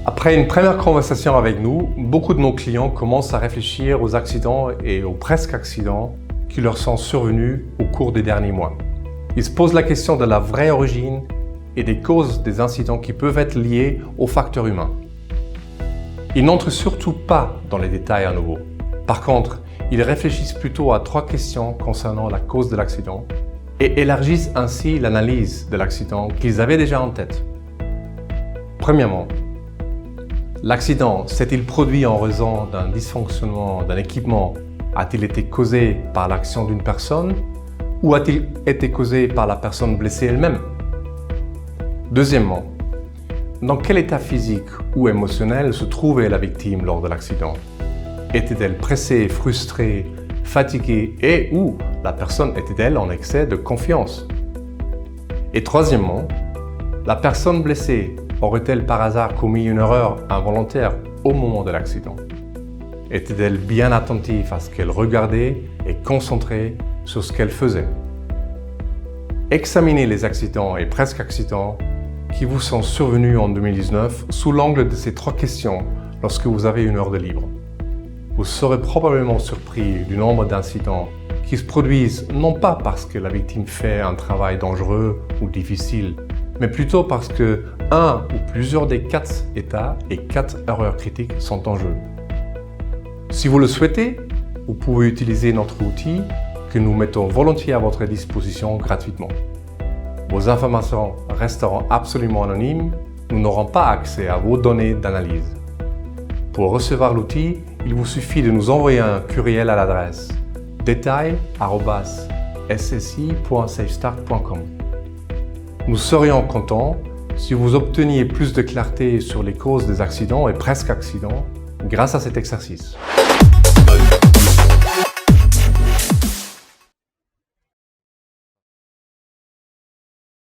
Après une première conversation avec nous, beaucoup de nos clients commencent à réfléchir aux accidents et aux presque accidents qui leur sont survenus au cours des derniers mois. Ils se posent la question de la vraie origine et des causes des incidents qui peuvent être liés aux facteurs humains. Ils n'entrent surtout pas dans les détails à nouveau. Par contre, ils réfléchissent plutôt à 3 questions concernant la cause de l'accident et élargissent ainsi l'analyse de l'accident qu'ils avaient déjà en tête. Premièrement, l'accident s'est-il produit en raison d'un dysfonctionnement d'un équipement? A-t-il été causé par l'action d'une personne ou a-t-il été causé par la personne blessée elle-même? Deuxièmement, dans quel état physique ou émotionnel se trouvait la victime lors de l'accident? Était-elle pressée, frustrée, fatiguée et ou la personne était-elle en excès de confiance? Et troisièmement, la personne blessée aurait-elle par hasard commis une erreur involontaire au moment de l'accident? Était-elle bien attentive à ce qu'elle regardait et concentrée sur ce qu'elle faisait? Examinez les accidents et presque accidents qui vous sont survenus en 2019 sous l'angle de ces 3 questions lorsque vous avez une heure de libre. Vous serez probablement surpris du nombre d'incidents qui se produisent non pas parce que la victime fait un travail dangereux ou difficile, mais plutôt parce que un ou plusieurs des 4 états et 4 erreurs critiques sont en jeu. Si vous le souhaitez, vous pouvez utiliser notre outil que nous mettons volontiers à votre disposition gratuitement. Vos informations resteront absolument anonymes, nous n'aurons pas accès à vos données d'analyse. Pour recevoir l'outil, il vous suffit de nous envoyer un courriel à l'adresse detail@ssi.safestart.com. Nous serions contents si vous obteniez plus de clarté sur les causes des accidents et presque accidents grâce à cet exercice.